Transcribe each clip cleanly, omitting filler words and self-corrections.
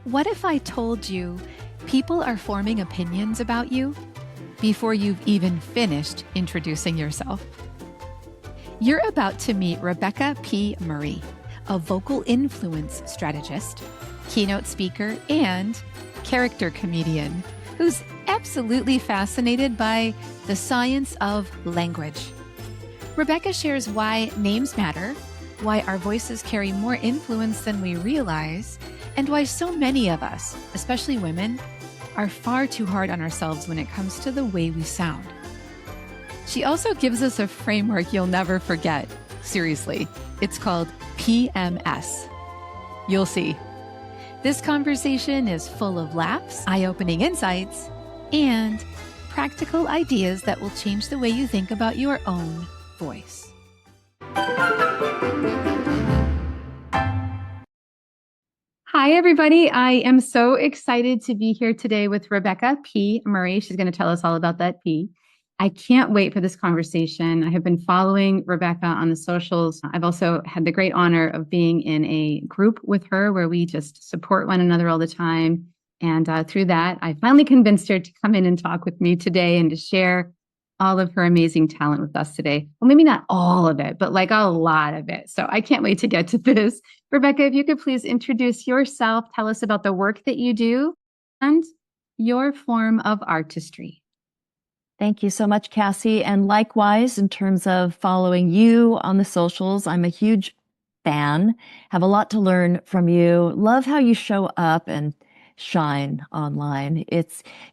What if I told you people are forming opinions about you before you've even finished introducing yourself? You're about to meet Rebecca P. Murray, a vocal influence strategist, keynote speaker, and character comedian who's absolutely fascinated by the science of language. Rebecca shares why names matter, why our voices carry more influence than we realize, and why so many of us, especially women, are far too hard on ourselves when it comes to the way we sound. She also gives us a framework you'll never forget. Seriously, it's called PMS. You'll see. This conversation is full of laughs, eye-opening insights, and practical ideas that will change the way you think about your own voice. Hi, everybody. I am so excited to be here today with Rebecca P. Murray. She's going to tell us all about that P. I can't wait for this conversation. I have been following Rebecca on the socials. I've also had the great honor of being in a group with her where we just support one another all the time. And through that, I finally convinced her to come in and talk with me today and to share all of her amazing talent with us today. Well, maybe not all of it, but like a lot of it. So I can't wait to get to this. Rebecca, if you could please introduce yourself, tell us about the work that you do and your form of artistry. Thank you so much, Kassy. And likewise, in terms of following you on the socials, I'm a huge fan, have a lot to learn from you. Love how you show up and shine online.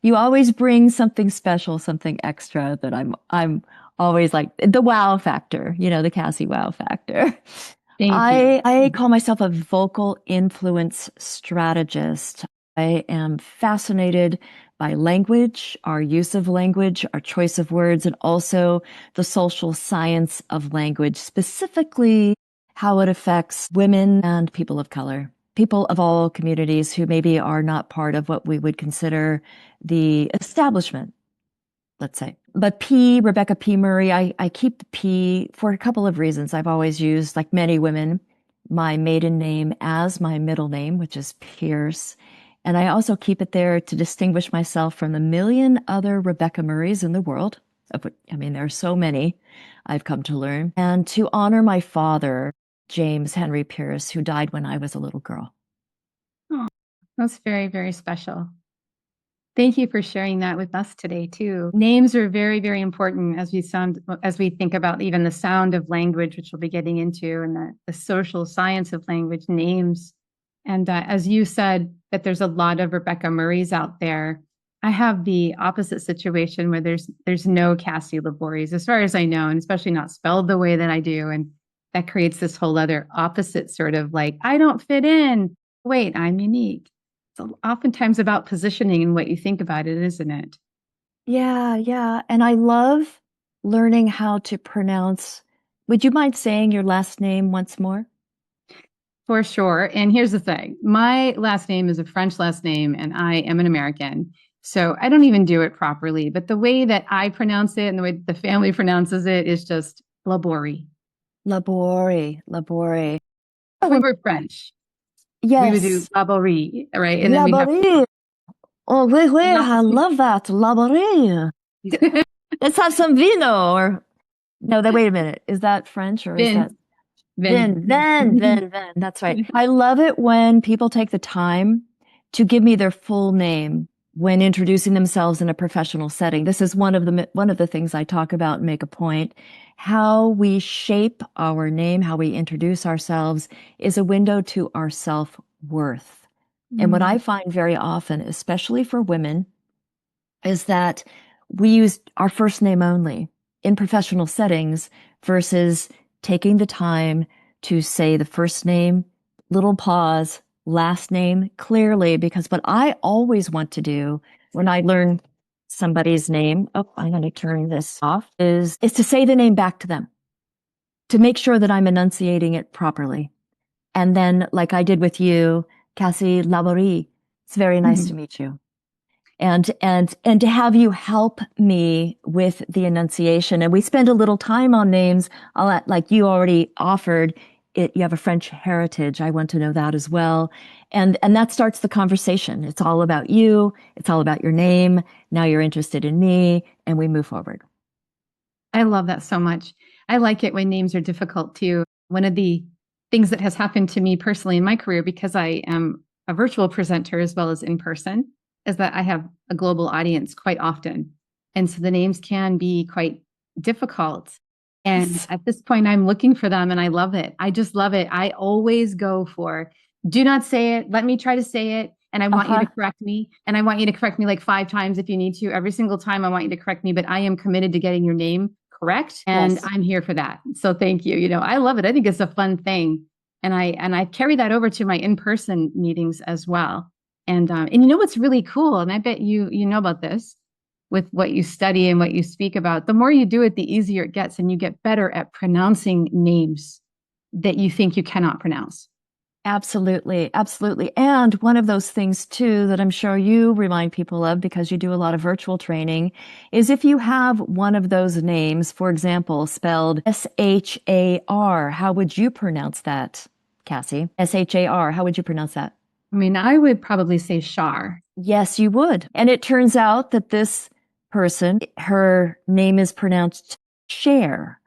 You always bring something special, something extra that I'm always like the wow factor, the Kassy wow factor. Thank you. I call myself a vocal influence strategist. I am fascinated by language, our use of language, our choice of words, and also the social science of language, specifically how it affects women and people of color. People of all communities who maybe are not part of what we would consider the establishment, let's say. But Rebecca P. Murray, I keep the P for a couple of reasons. I've always used, like many women, my maiden name as my middle name, which is Pierce. And I also keep it there to distinguish myself from the million other Rebecca Murrays in the world. There are so many, I've come to learn. And to honor my father, James Henry Pierce, who died when I was a little girl. Oh, that's very, very special. Thank you for sharing that with us today, too. Names are very, very important as we think about even the sound of language, which we'll be getting into, and the social science of language, names. And as you said, that there's a lot of Rebecca Murrays out there. I have the opposite situation where there's no Kassy Labories, as far as I know, and especially not spelled the way that I do. And that creates this whole other opposite sort of like, I don't fit in. Wait, I'm unique. It's oftentimes about positioning and what you think about it, isn't it? Yeah. And I love learning how to pronounce. Would you mind saying your last name once more? For sure. And here's the thing. My last name is a French last name, and I am an American. So I don't even do it properly. But the way that I pronounce it and the way the family pronounces it is just Laborie. Laborie. We were French. Yes. We would do Laborie, right? And Laborie. Then oh, oui, I love that. Laborie. Let's have some vino. Wait a minute. Is that French or is that? Vin. That's right. I love it when people take the time to give me their full name when introducing themselves in a professional setting. This is one of the things I talk about and make a point. How we shape our name, how we introduce ourselves is a window to our self-worth. And what I find very often, especially for women, is that we use our first name only in professional settings versus taking the time to say the first name, little pause, last name clearly, because what I always want to do when I learn somebody's name, I'm going to turn this off, is to say the name back to them, to make sure that I'm enunciating it properly. And then, like I did with you, Kassy Laborie, it's very nice to meet you. And to have you help me with the enunciation. And we spend a little time on names, like you already offered, you have a French heritage. I want to know that as well. And that starts the conversation. It's all about you. It's all about your name. Now you're interested in me, and we move forward. I love that so much. I like it when names are difficult too. One of the things that has happened to me personally in my career, because I am a virtual presenter as well as in person, is that I have a global audience quite often. And so the names can be quite difficult. And at this point, I'm looking for them and I love it. I just love it. I always go for, do not say it. Let me try to say it. And I want you to correct me. And I want you to correct me like 5 times if you need to. Every single time I want you to correct me, but I am committed to getting your name correct. And yes, I'm here for that. So thank you. You know, I love it. I think it's a fun thing. And I carry that over to my in-person meetings as well. And you know what's really cool, and I bet you know about this with what you study and what you speak about, the more you do it, the easier it gets, and you get better at pronouncing names that you think you cannot pronounce. Absolutely. Absolutely. And one of those things too, that I'm sure you remind people of because you do a lot of virtual training, is if you have one of those names, for example, spelled S-H-A-R, how would you pronounce that, Kassy? S-H-A-R, how would you pronounce that? I mean, I would probably say Shar. Yes, you would. And it turns out that this person, her name is pronounced Cher.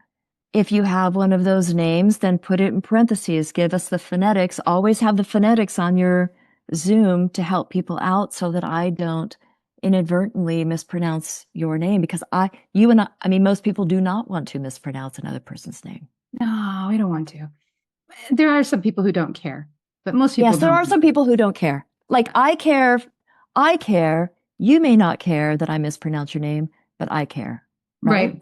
If you have one of those names, then put it in parentheses. Give us the phonetics. Always have the phonetics on your Zoom to help people out so that I don't inadvertently mispronounce your name, because I mean, most people do not want to mispronounce another person's name. No, I don't want to. There are some people who don't care, but most people Yes, there are some people who don't care. Like I care. You may not care that I mispronounce your name, but I care. Right.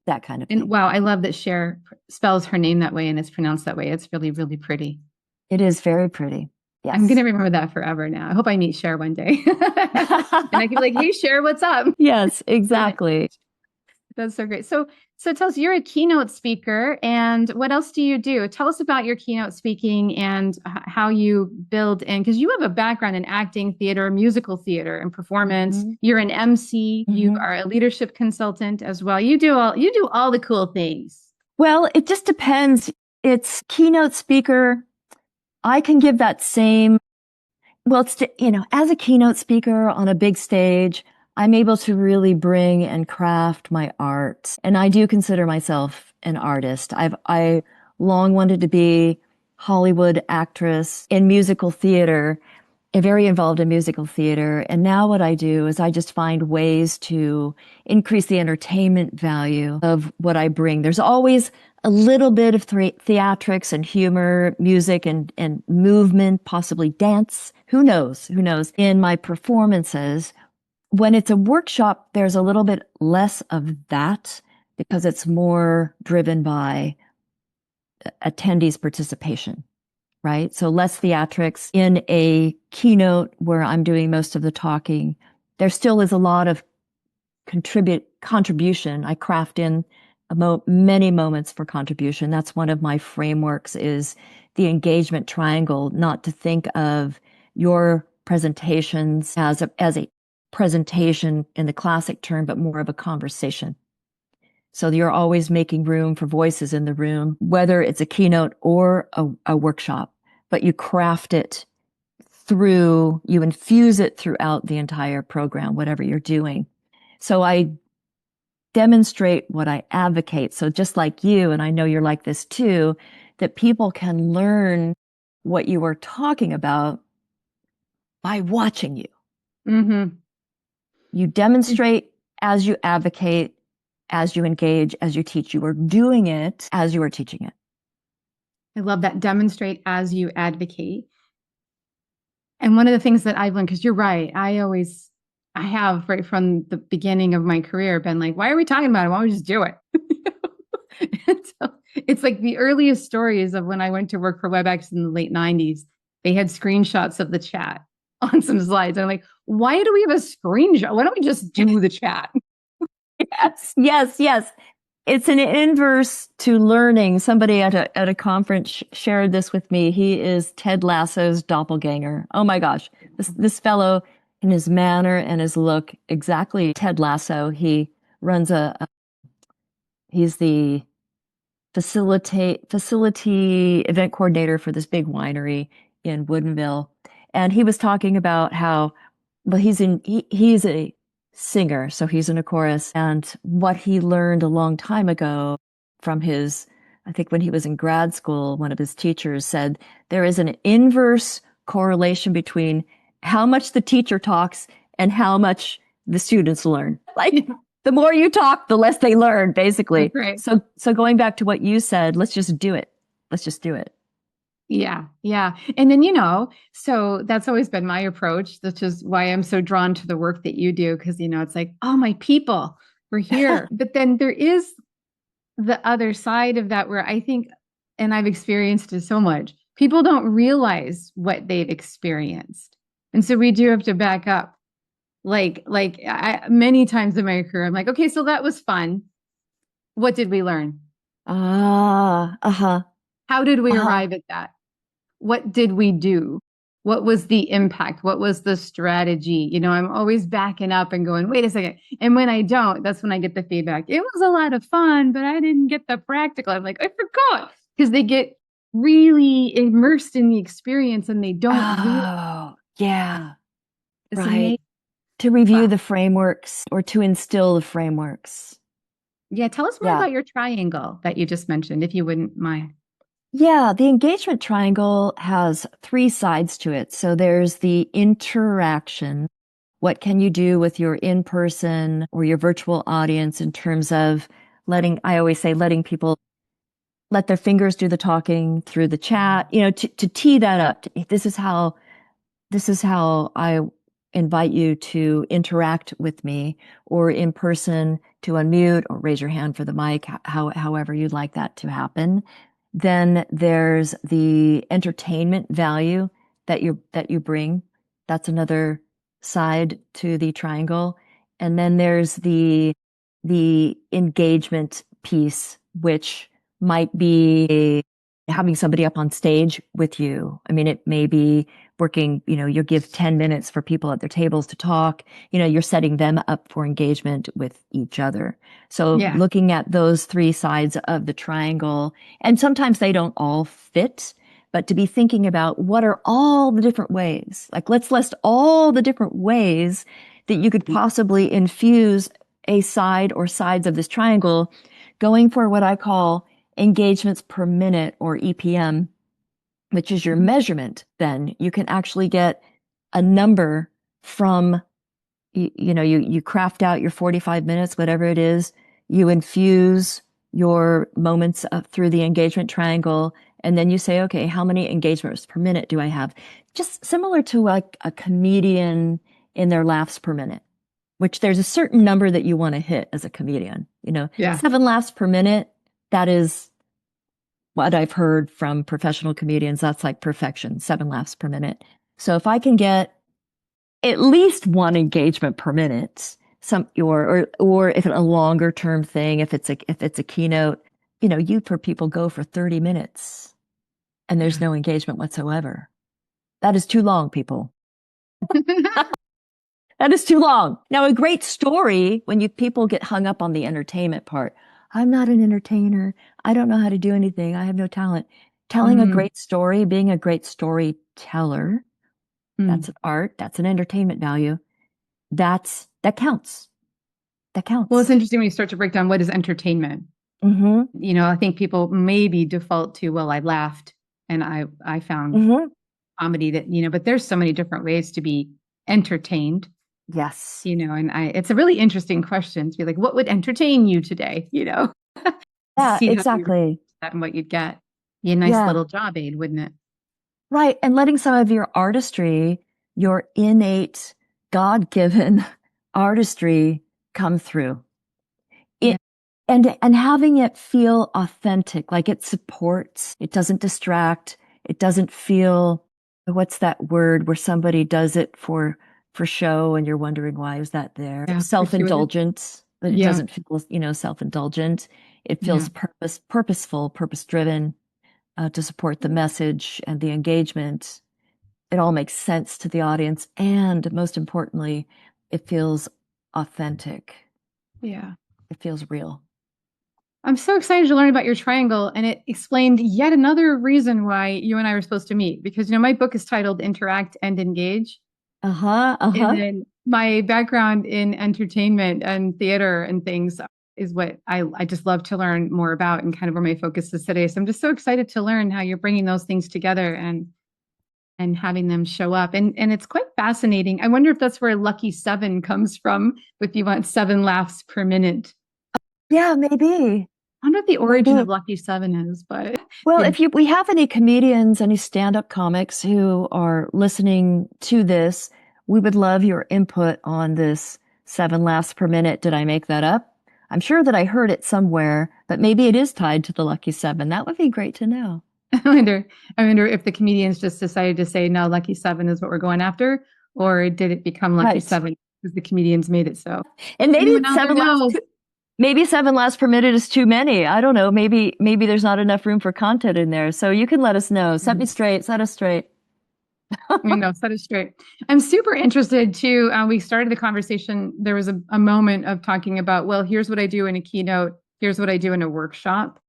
That kind of thing. And wow, I love that Cher spells her name that way and it's pronounced that way. It's really, really pretty. It is very pretty. Yes. I'm going to remember that forever now. I hope I meet Cher one day. And I can be like, hey, Cher, what's up? Yes, exactly. That's so great. So tell us, you're a keynote speaker, and what else do you do? Tell us about your keynote speaking and how you build in, because you have a background in acting, theater, musical theater, and performance. Mm-hmm. You're an MC. Mm-hmm. You are a leadership consultant as well. You do all the cool things. Well, it just depends. It's keynote speaker. I can give that same. Well, it's as a keynote speaker on a big stage, I'm able to really bring and craft my art. And I do consider myself an artist. I long wanted to be Hollywood actress in musical theater, very involved in musical theater. And now what I do is I just find ways to increase the entertainment value of what I bring. There's always a little bit of theatrics and humor, music and movement, possibly dance. Who knows in my performances. When it's a workshop, there's a little bit less of that because it's more driven by attendees' participation, right? So less theatrics. In a keynote where I'm doing most of the talking, there still is a lot of contribution. I craft in many moments for contribution. That's one of my frameworks, is the engagement triangle, not to think of your presentations as a presentation in the classic term, but more of a conversation. So you're always making room for voices in the room, whether it's a keynote or a workshop, but you craft it you infuse it throughout the entire program, whatever you're doing. So I demonstrate what I advocate. So just like you, and I know you're like this too, that people can learn what you are talking about by watching you. Mm-hmm. You demonstrate as you advocate, as you engage, as you teach. You are doing it as you are teaching it. I love that. Demonstrate as you advocate. And one of the things that I've learned, because you're right, I have right from the beginning of my career been like, why are we talking about it? Why don't we just do it? And so it's like the earliest stories of when I went to work for WebEx in the late 90s. They had screenshots of the chat on some slides. And I'm like, why do we have a screenshot? Why don't we just do the chat? Yes. It's an inverse to learning. Somebody at a conference shared this with me. He is Ted Lasso's doppelganger. Oh my gosh. This fellow, in his manner and his look, exactly Ted Lasso. He runs he's the facility event coordinator for this big winery in Woodinville. And he was talking about how, well, he's a singer, so he's in a chorus, and what he learned a long time ago from I think when he was in grad school, one of his teachers said there is an inverse correlation between how much the teacher talks and how much the students learn. Like the more you talk, the less they learn, basically. Right. So going back to what you said, let's just do it. Let's just do it. Yeah. Yeah. And then, so that's always been my approach, which is why I'm so drawn to the work that you do. Cause, it's like, oh, my people, we're here. But then there is the other side of that where I think, and I've experienced it so much, people don't realize what they've experienced. And so we do have to back up. Many times in my career, I'm like, okay, so that was fun. What did we learn? Uh-huh. How did we arrive at that? What did we do? What was the impact? What was the strategy? I'm always backing up and going, wait a second. And when I don't, that's when I get the feedback. It was a lot of fun, but I didn't get the practical. I'm like, I forgot. Because they get really immersed in the experience and they don't. Yeah. It's right. amazing. To review the frameworks or to instill the frameworks. Yeah. Tell us more about your triangle that you just mentioned, if you wouldn't mind. Yeah, the engagement triangle has 3 sides to it. So there's the interaction. What can you do with your in-person or your virtual audience in terms of I always say, letting people let their fingers do the talking through the chat, to tee that up. This is how I invite you to interact with me, or in person to unmute or raise your hand for the mic, however you'd like that to happen. Then there's the entertainment value that you bring. That's another side to the triangle. And then there's the engagement piece, which might be having somebody up on stage with you. I mean, it may be working, you give 10 minutes for people at their tables to talk, you're setting them up for engagement with each other. So looking at those 3 sides of the triangle, and sometimes they don't all fit, but to be thinking about what are all the different ways, like let's list all the different ways that you could possibly infuse a side or sides of this triangle, going for what I call engagements per minute, or EPM, which is your measurement. Then you can actually get a number from, you craft out your 45 minutes, whatever it is, you infuse your moments through the engagement triangle, and then you say, okay, how many engagements per minute do I have? Just similar to like a comedian in their laughs per minute, which there's a certain number that you want to hit as a comedian, 7 laughs per minute. That is what I've heard from professional comedians. That's like perfection, 7 laughs per minute. So if I can get at least 1 engagement per minute, or if it's a longer term thing, if it's a keynote, you've heard people go for 30 minutes and there's no engagement whatsoever. That is too long, people. That is too long. Now, a great story, when people get hung up on the entertainment part. I'm not an entertainer. I don't know how to do anything. I have no talent. Telling a great story, being a great storyteller, that's an art. That's an entertainment value. That counts. That counts. Well, it's interesting when you start to break down what is entertainment. I think people maybe default to, well, I laughed and I found comedy that, but there's so many different ways to be entertained. Yes. And it's a really interesting question to be like, what would entertain you today? Yeah, exactly. And what you'd get. Be a nice little job aid, wouldn't it? Right. And letting some of your artistry, your innate, God-given artistry come through. And having it feel authentic, like it supports, it doesn't distract, it doesn't feel, what's that word where somebody does it for show and you're wondering why is that there? Self-indulgent, but it doesn't feel, self-indulgent. It feels purposeful, purpose-driven, to support the message and the engagement. It all makes sense to the audience. And most importantly, it feels authentic. Yeah. It feels real. I'm so excited to learn about your triangle, and it explained yet another reason why you and I were supposed to meet. Because my book is titled "Interact and Engage," and then my background in entertainment and theater and things is what I just love to learn more about, and kind of where my focus is today. So I'm just so excited to learn how you're bringing those things together and having them show up, and it's quite fascinating. I wonder if that's where lucky 7 comes from. If you want 7 laughs per minute. Yeah, maybe. I wonder what the origin of Lucky 7 is, but well, if we have any comedians, any stand-up comics who are listening to this, we would love your input on this 7 laughs per minute. Did I make that up? I'm sure that I heard it somewhere, but maybe it is tied to the Lucky 7. That would be great to know. I wonder if the comedians just decided to say, no, Lucky 7 is what we're going after, or did it become Lucky 7 because the comedians made it so? And maybe maybe 7 laughs per minute is too many. I don't know. Maybe there's not enough room for content in there. So you can let us know. Set me straight. Set us straight. Set us straight. I'm super interested too. We started the conversation. There was a moment of talking about, well, here's what I do in a keynote. Here's what I do in a workshop.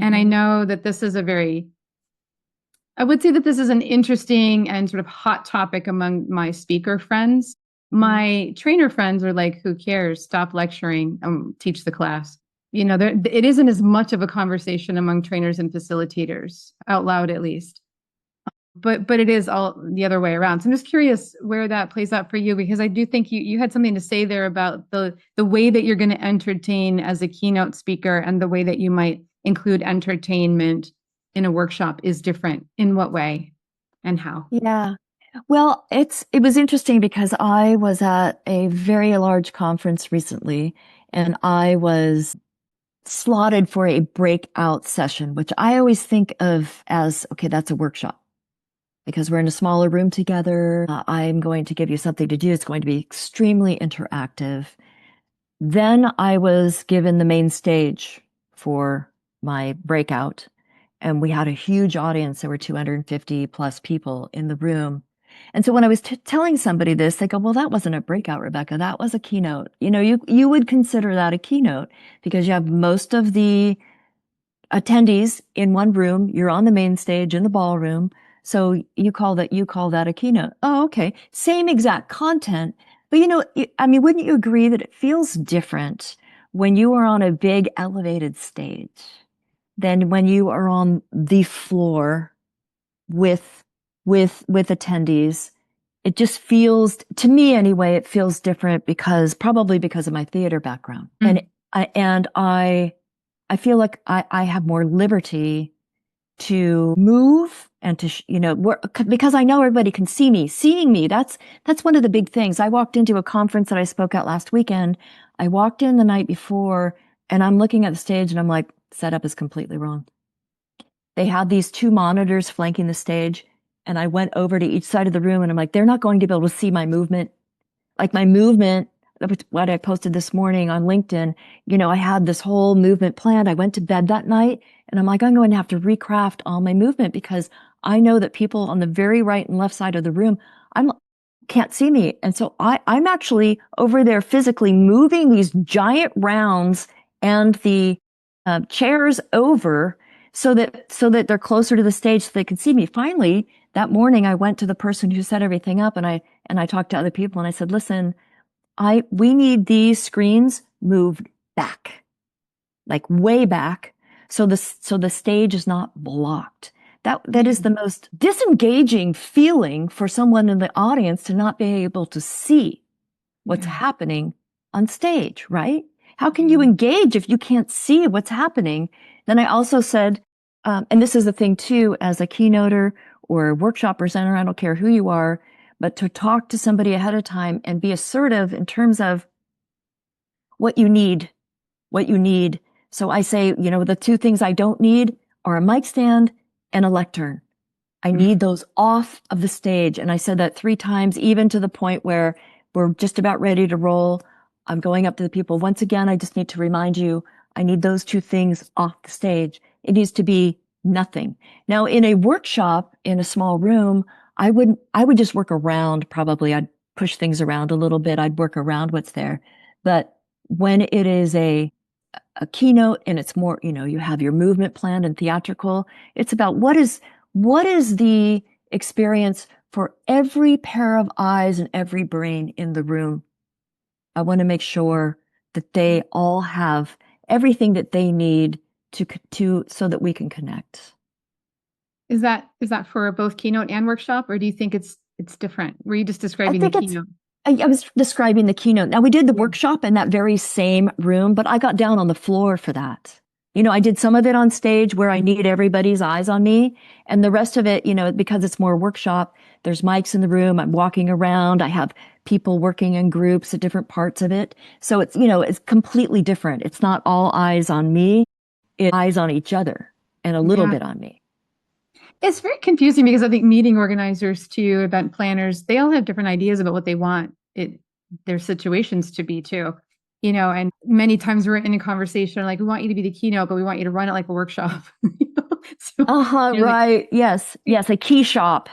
And I know that this is I would say that this is an interesting and sort of hot topic among my speaker friends. My trainer friends are like, who cares? Stop lecturing, teach the class. It isn't as much of a conversation among trainers and facilitators, out loud at least. But it is all the other way around. So I'm just curious where that plays out for you, because I do think you had something to say there about the way that you're going to entertain as a keynote speaker, and the way that you might include entertainment in a workshop is different. In what way and how? Yeah. Well, it was interesting because I was at a very large conference recently, and I was slotted for a breakout session, which I always think of as, okay, that's a workshop because we're in a smaller room together. I'm going to give you something to do. It's going to be extremely interactive. Then I was given the main stage for my breakout, and we had a huge audience. There were 250 plus people in the room. And so when I was telling somebody this, they go, well, that wasn't a breakout, Rebecca. That was a keynote. You would consider that a keynote because you have most of the attendees in one room. You're on the main stage in the ballroom. So you call that a keynote. Oh, okay. Same exact content. But wouldn't you agree that it feels different when you are on a big elevated stage than when you are on the floor with attendees? It just feels, to me anyway, it feels different probably because of my theater background. And I feel like I have more liberty to move and to, because I know everybody can see me. Seeing me, that's one of the big things. I walked into a conference that I spoke at last weekend. I walked in the night before, and I'm looking at the stage and I'm like, setup is completely wrong. They had these 2 monitors flanking the stage, and I went over to each side of the room and I'm like, they're not going to be able to see my movement. Like my movement, what I posted this morning on LinkedIn, I had this whole movement planned. I went to bed that night and I'm like, I'm going to have to recraft all my movement because I know that people on the very right and left side of the room, can't see me. And so I'm actually over there physically moving these giant rounds and the chairs over so that they're closer to the stage so they can see me. Finally, that morning, I went to the person who set everything up, and I talked to other people, and I said, listen, we need these screens moved back, like way back, so the stage is not blocked. That is the most disengaging feeling for someone in the audience, to not be able to see what's happening on stage, right? How can you engage if you can't see what's happening? Then I also said, and this is the thing too, as a keynoter or a workshop presenter, I don't care who you are, but to talk to somebody ahead of time and be assertive in terms of what you need. So I say, the 2 things I don't need are a mic stand and a lectern. I need those off of the stage. And I said that 3 times, even to the point where we're just about ready to roll. I'm going up to the people. Once again, I just need to remind you, I need those 2 things off the stage. It needs to be nothing. Now, in a workshop, in a small room, I would just work around. Probably I'd push things around a little bit. I'd work around what's there. But when it is a a keynote and it's more, you have your movement planned and theatrical. It's about what is the experience for every pair of eyes and every brain in the room. I want to make sure that they all have everything that they need to so that we can connect. Is that for both keynote and workshop, or do you think it's different? Were you just describing the keynote? I was describing the keynote. Now, we did the workshop in that very same room, but I got down on the floor for that. I did some of it on stage where I need everybody's eyes on me. And the rest of it, because it's more workshop, there's mics in the room. I'm walking around. I have people working in groups at different parts of it. So it's, it's completely different. It's not all eyes on me. It's eyes on each other and a little bit on me. It's very confusing because I think meeting organizers too, event planners, they all have different ideas about what they want their situations to be too. And many times we're in a conversation like, we want you to be the keynote, but we want you to run it like a workshop. Right. Yes. A key shop.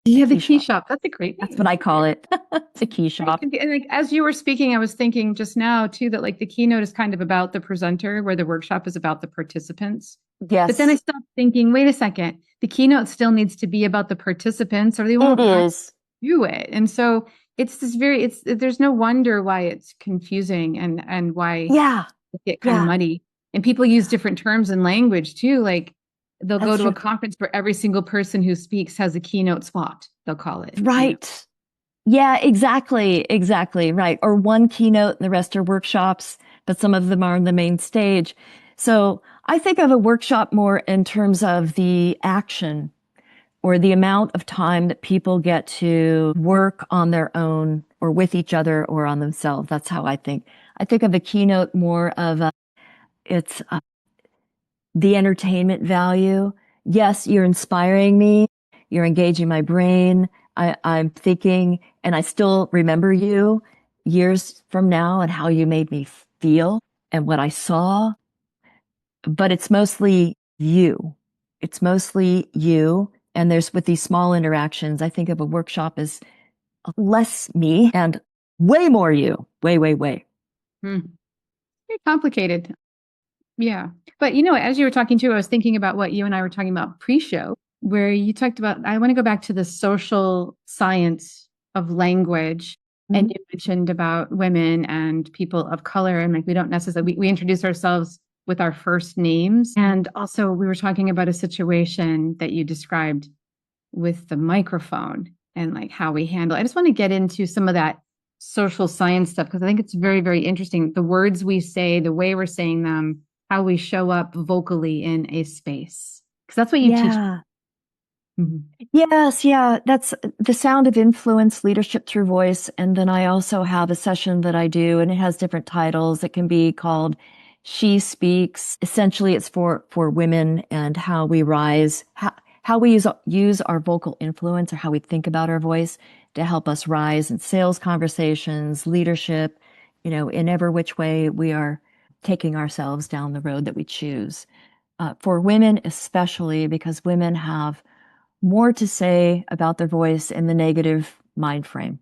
Yeah, the key shop. That's a great name. That's what I call it. It's a key shop. And as you were speaking, I was thinking just now too, that the keynote is kind of about the presenter, where the workshop is about the participants. Yes. But then I stopped thinking, wait a second, the keynote still needs to be about the participants, or they won't do it. And so it's this there's no wonder why it's confusing and why it get kind of muddy. And people use different terms and language too. Like they'll go to a conference where every single person who speaks has a keynote spot, they'll call it. Right. Yeah, exactly. Right. Or one keynote and the rest are workshops, but some of them are on the main stage. So I think of a workshop more in terms of the action or the amount of time that people get to work on their own or with each other or on themselves. That's how I think. I think of a keynote more of it's the entertainment value. Yes, you're inspiring me. You're engaging my brain. I'm thinking, and I still remember you years from now and how you made me feel and what I saw. But it's mostly you. It's mostly you. And there's with these small interactions, I think of a workshop as less me and way more you. Way. Very complicated. Yeah. But as you were talking too, I was thinking about what you and I were talking about pre-show, where you talked about, I want to go back to the social science of language. And you mentioned about women and people of color, and we don't necessarily, we introduce ourselves with our first names. And also we were talking about a situation that you described with the microphone and how we handle it. I just want to get into some of that social science stuff, because I think it's very, very interesting. The words we say, the way we're saying them, how we show up vocally in a space. Because that's what you teach. Yes. Yeah. That's the sound of influence, leadership through voice. And then I also have a session that I do, and it has different titles. It can be called She Speaks. Essentially, it's for women and how we rise, how we use our vocal influence, or how we think about our voice to help us rise in sales conversations, leadership, in every which way we are taking ourselves down the road that we choose. For women, especially, because women have more to say about their voice in the negative mind frame.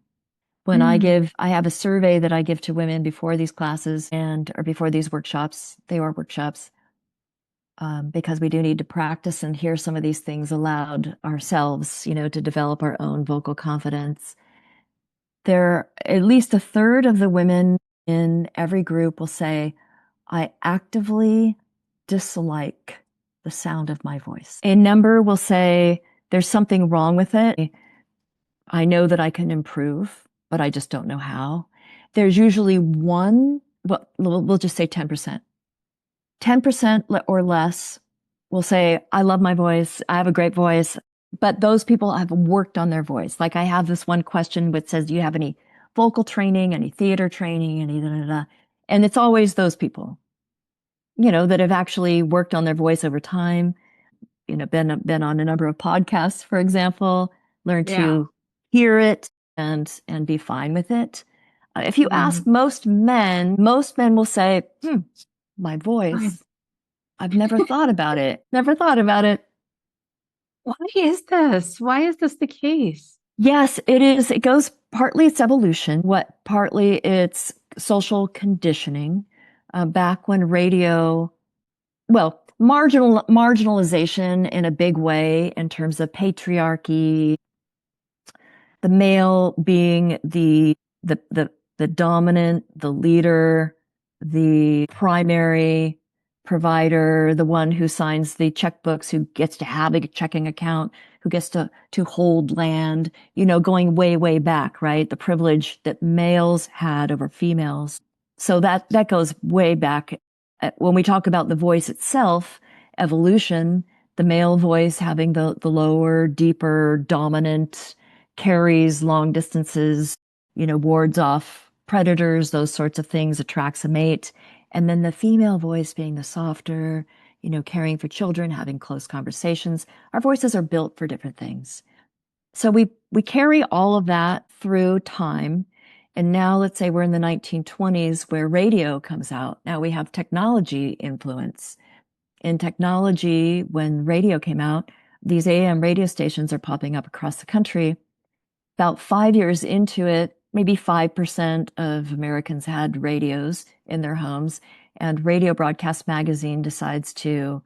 When I have a survey that I give to women before these classes or before these workshops, they are workshops, because we do need to practice and hear some of these things aloud ourselves, to develop our own vocal confidence. At least a third of the women in every group will say, I actively dislike the sound of my voice. A number will say, there's something wrong with it. I know that I can improve, but I just don't know how. There's usually we'll just say 10%. 10% or less will say, I love my voice. I have a great voice. But those people have worked on their voice. Like I have this one question which says, do you have any vocal training, any theater training, any da-da-da? And it's always those people, that have actually worked on their voice over time, been on a number of podcasts, for example, learned to hear it and be fine with it. If you ask most men will say, my voice, I've never thought about it. Never thought about it. Why is this? Why is this the case? Yes, it is. It goes partly it's evolution, partly it's social conditioning. back when radio, well, marginalization in a big way in terms of patriarchy, the male being the dominant, the leader, the primary provider, the one who signs the checkbooks, who gets to have a checking account, who gets to hold land, going way, way back, right? The privilege that males had over females. So that goes way back. When we talk about the voice itself, evolution, the male voice having the lower, deeper, dominant, carries long distances, wards off predators, those sorts of things, attracts a mate. And then the female voice being the softer, caring for children, having close conversations. Our voices are built for different things. So we carry all of that through time. And now let's say we're in the 1920s where radio comes out. Now we have technology influence. In technology, when radio came out, these AM radio stations are popping up across the country. About 5 years into it, maybe 5% of Americans had radios in their homes, and Radio Broadcast Magazine decides to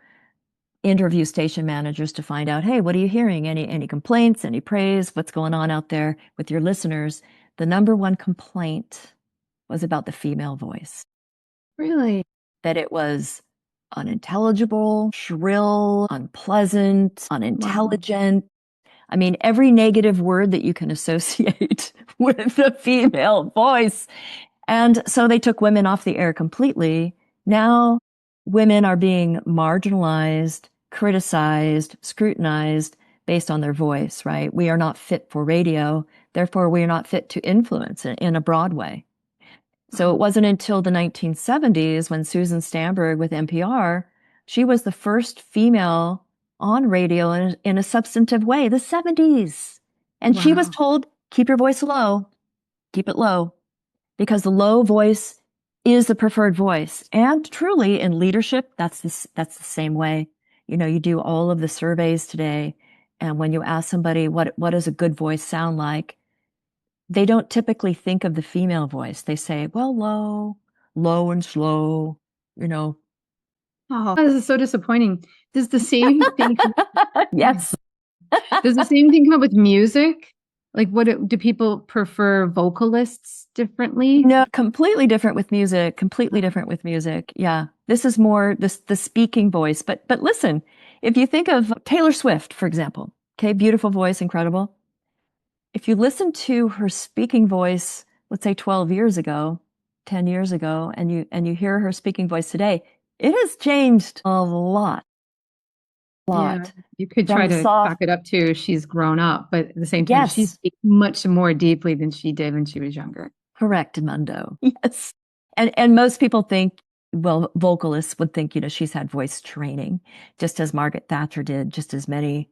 interview station managers to find out, hey, what are you hearing? Any complaints, any praise? What's going on out there with your listeners? The number one complaint was about the female voice. Really? That it was unintelligible, shrill, unpleasant, unintelligent. Wow. I mean, every negative word that you can associate with the female voice. And so they took women off the air completely. Now women are being marginalized, criticized, scrutinized based on their voice, right? We are not fit for radio. Therefore, we are not fit to influence in a broad way. So it wasn't until the 1970s when Susan Stamberg with NPR, she was the first female on radio in a substantive way, the 70s. And wow. She was told, keep your voice low, keep it low, because the low voice is the preferred voice. And truly in leadership, that's the same way. You do all of the surveys today. And when you ask somebody, what does a good voice sound like? They don't typically think of the female voice. They say, well, low and slow, Oh, this is so disappointing. Does the same thing Yes. Does the same thing come up with music? Like, do people prefer vocalists differently? No, completely different with music. Completely different with music. Yeah. This is more the speaking voice. But listen, if you think of Taylor Swift, for example, okay, beautiful voice, incredible. If you listen to her speaking voice, let's say 12 years ago, 10 years ago, and you hear her speaking voice today, it has changed a lot. Yeah, you could try to talk it up too. She's grown up, but at the same time, yes. She speaks much more deeply than she did when she was younger. Correct, Mundo. Yes. And most people think, well, vocalists would think, she's had voice training, just as Margaret Thatcher did, just as many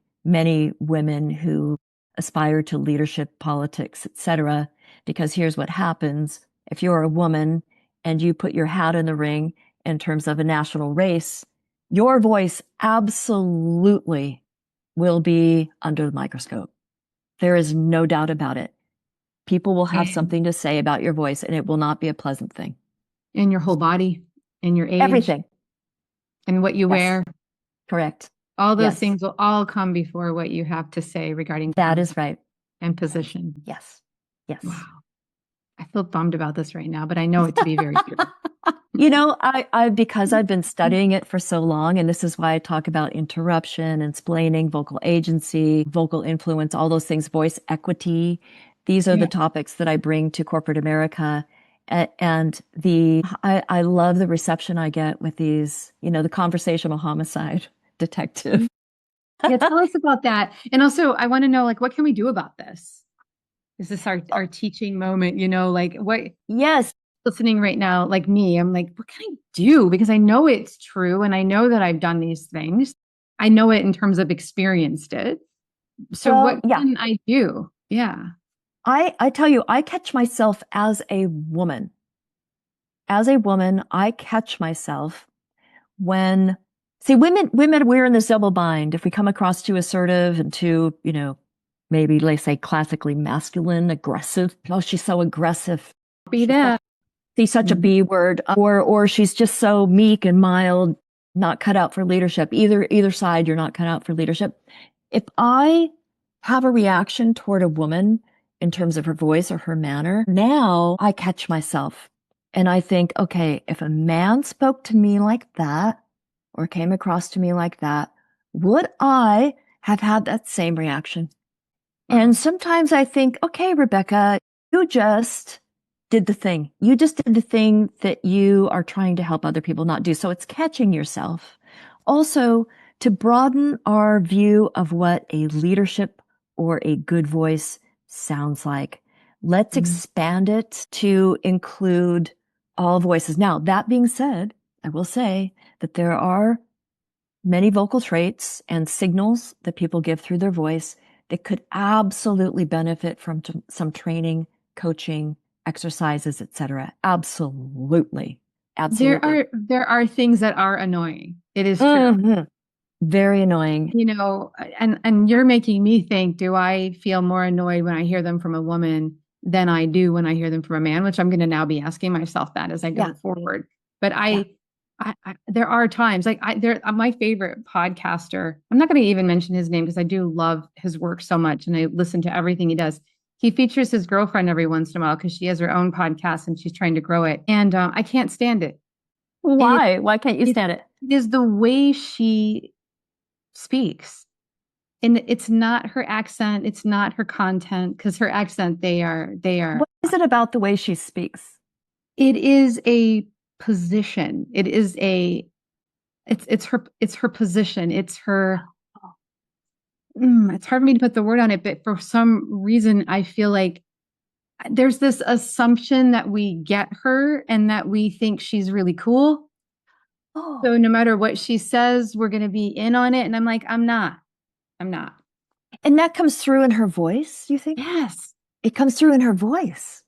women who aspire to leadership, politics, etc. Because here's what happens. If you're a woman and you put your hat in the ring in terms of a national race, your voice absolutely will be under the microscope. There is no doubt about it. People will have something to say about your voice, and it will not be a pleasant thing. And your whole body, and your age. Everything. And what you wear. Correct. All those things will all come before what you have to say regarding that is right. And position. Yes. Wow. I feel bummed about this right now, but I know it to be very true. I because I've been studying it for so long, and this is why I talk about interruption, explaining vocal agency, vocal influence, all those things, voice equity. These are the topics that I bring to corporate America. And I love the reception I get with these, the conversational homicide detective. Yeah, tell us about that. And also, I want to know, what can we do about this? Is this our teaching moment? What? Yes. Listening right now, like me, I'm like, what can I do? Because I know it's true. And I know that I've done these things. I know it in terms of experienced it. So what can I do? Yeah. I tell you, I catch myself as a woman. As a woman, I catch myself when, women, we're in this double bind. If we come across too assertive and too, maybe let's say classically masculine, aggressive. Oh, she's so aggressive. Be that. She's such a B word, or she's just so meek and mild, not cut out for leadership. Either side, you're not cut out for leadership. If I have a reaction toward a woman in terms of her voice or her manner, now I catch myself and I think, okay, if a man spoke to me like that or came across to me like that, would I have had that same reaction? And sometimes I think, okay, Rebecca, you just did the thing. You just did the thing that you are trying to help other people not do. So it's catching yourself. Also, to broaden our view of what a leadership or a good voice sounds like, let's expand it to include all voices. Now, that being said, I will say that there are many vocal traits and signals that people give through their voice that could absolutely benefit from some training, coaching, exercises, etc. Absolutely. Absolutely. There are things that are annoying. It is true. Very annoying. You know, and you're making me think, do I feel more annoyed when I hear them from a woman than I do when I hear them from a man, which I'm going to now be asking myself that as I go forward. But I there are times like my favorite podcaster, I'm not going to even mention his name because I do love his work so much and I listen to everything he does. He features his girlfriend every once in a while because she has her own podcast and she's trying to grow it. And I can't stand it. Why? Why can't you stand it? It is the way she speaks. And it's not her accent. It's not her content because her accent, they are. What is it about the way she speaks? It is a position. It is it's her position. It's her, it's hard for me to put the word on it, but for some reason, I feel like there's this assumption that we get her and that we think she's really cool. Oh. So no matter what she says, we're going to be in on it. And I'm like, I'm not. And that comes through in her voice, you think? Yes. It comes through in her voice.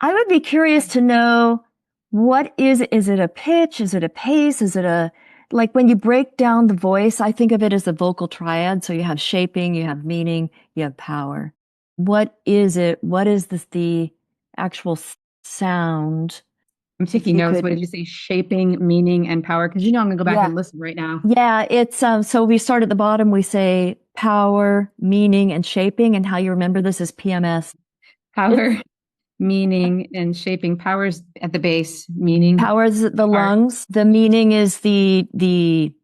I would be curious to know, what is it? Is it a pitch? Is it a pace? Is it like when you break down the voice, I think of it as a vocal triad. So you have shaping, you have meaning, you have power. What is it? What is the actual sound? I'm taking notes. What did you say? Shaping, meaning, and power? Because I'm going to go back and listen right now. Yeah, it's so we start at the bottom. We say power, meaning, and shaping. And how you remember this is PMS. Power, meaning, and shaping. Power's at the base. Meaning. Power's the lungs. The meaning is the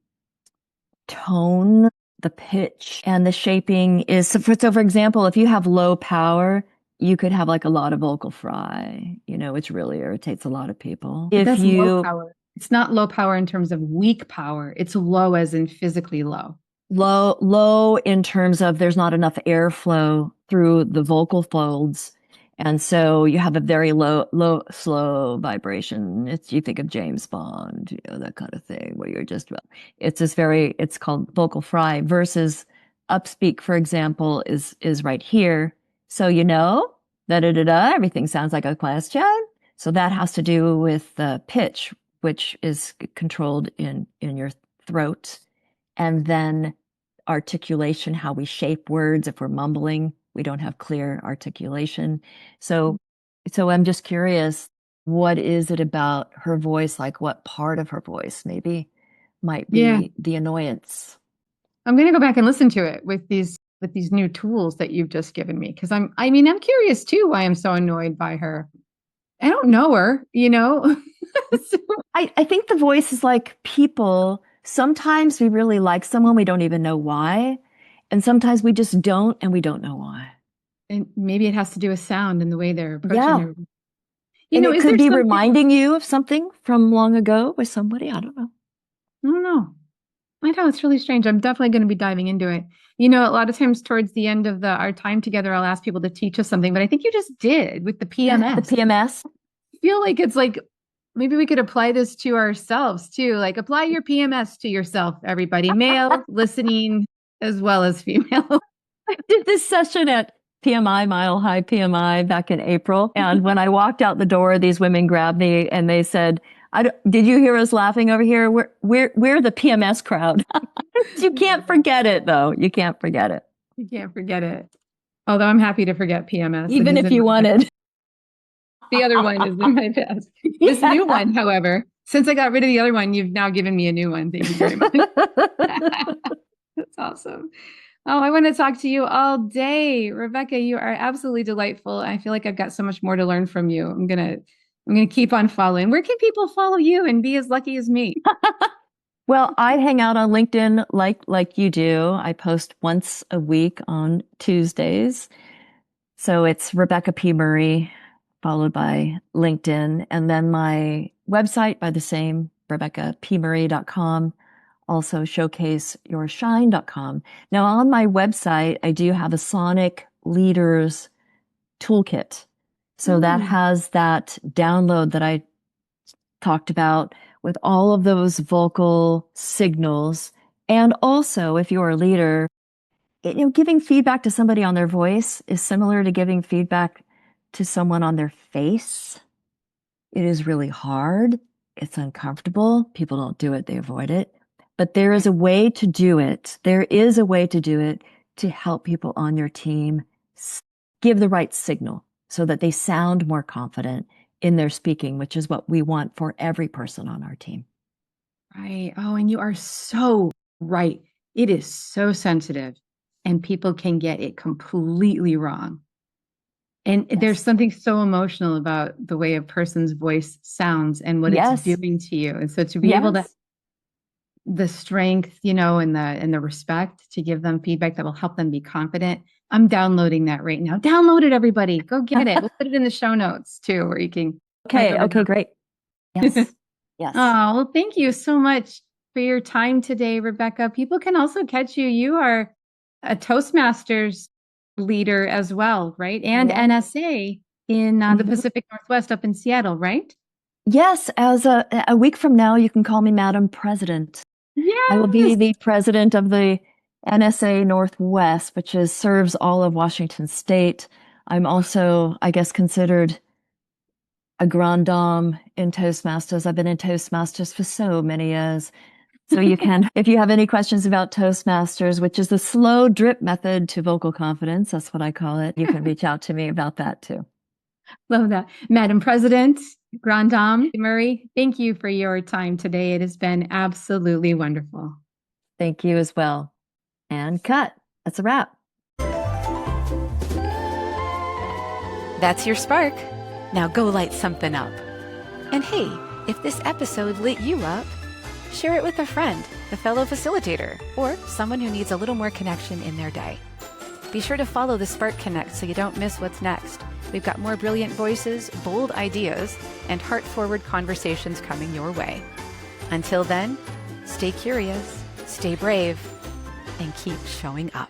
tone, the pitch, and the shaping is. So for example, if you have low power, you could have like a lot of vocal fry. You know, which really irritates a lot of people. If you low power. It's not low power in terms of weak power. It's low as in physically low. Low in terms of there's not enough airflow through the vocal folds. And so you have a very low, slow vibration. You think of James Bond, you know, that kind of thing where you're just, it's called vocal fry versus upspeak, for example, is right here. So, you know, everything sounds like a question. So that has to do with the pitch, which is controlled in your throat. And then articulation, how we shape words. If we're mumbling, we don't have clear articulation. So I'm just curious, what is it about her voice? Like what part of her voice maybe might be the annoyance? I'm going to go back and listen to it with these new tools that you've just given me. Cause I'm curious too, why I'm so annoyed by her. I don't know her, you know? So, I think the voice is like people. Sometimes we really like someone, we don't even know why. And sometimes we just don't, and we don't know why. And maybe it has to do with sound and the way they're approaching her. You know, it could be reminding you of something from long ago with somebody. I don't know. I know, it's really strange. I'm definitely going to be diving into it. You know, a lot of times towards the end of our time together, I'll ask people to teach us something, but I think you just did with the PMS. The PMS. I feel like it's like, maybe we could apply this to ourselves too. Like apply your PMS to yourself, everybody, male listening as well as female. I did this session at PMI, Mile High PMI, back in April. And when I walked out the door, these women grabbed me and they said, did you hear us laughing over here? We're the PMS crowd. You can't forget it though. You can't forget it. You can't forget it. Although I'm happy to forget PMS. Even if you wanted. The other one is in my past. This new one, however, since I got rid of the other one, you've now given me a new one. Thank you very much. That's awesome. Oh, I want to talk to you all day. Rebecca, you are absolutely delightful. I feel like I've got so much more to learn from you. I'm gonna keep on following. Where can people follow you and be as lucky as me? Well, I hang out on LinkedIn like you do. I post once a week on Tuesdays. So it's Rebecca P. Murray, followed by LinkedIn, and then my website by the same, RebeccaPMurray.com. Also showcaseyourshine.com. Now on my website, I do have a Sonic Leaders Toolkit. So that has that download that I talked about with all of those vocal signals. And also, if you're a leader, giving feedback to somebody on their voice is similar to giving feedback to someone on their face. It is really hard. It's uncomfortable. People don't do it. They avoid it. But there is a way to do it. There is a way to do it to help people on your team give the right signal so that they sound more confident in their speaking, which is what we want for every person on our team. Right. Oh, and you are so right. It is so sensitive and people can get it completely wrong. And there's something so emotional about the way a person's voice sounds and what it's doing to you. And so to be able to, the strength, and the respect to give them feedback that will help them be confident. I'm downloading that right now. Download it, everybody. Go get it. We'll put it in the show notes too, where you can. Okay, great. Yes. Yes. Oh, well, thank you so much for your time today, Rebecca. People can also catch you. You are a Toastmasters leader as well, right? And NSA in the Pacific Northwest up in Seattle, right? Yes. As a week from now, you can call me Madam President. Yes. I will be the president of the NSA Northwest, which serves all of Washington State. I'm also, I guess, considered a grande dame in Toastmasters. I've been in Toastmasters for so many years. So you can, if you have any questions about Toastmasters, which is the slow drip method to vocal confidence, that's what I call it, you can reach out to me about that too. Love that. Madam President, Grande Dame Murray, thank you for your time today. It has been absolutely wonderful. Thank you as well. And cut. That's a wrap. That's your spark. Now go light something up. And hey, if this episode lit you up, share it with a friend, a fellow facilitator, or someone who needs a little more connection in their day. Be sure to follow the Spark Konnect so you don't miss what's next. We've got more brilliant voices, bold ideas, and heart-forward conversations coming your way. Until then, stay curious, stay brave, and keep showing up.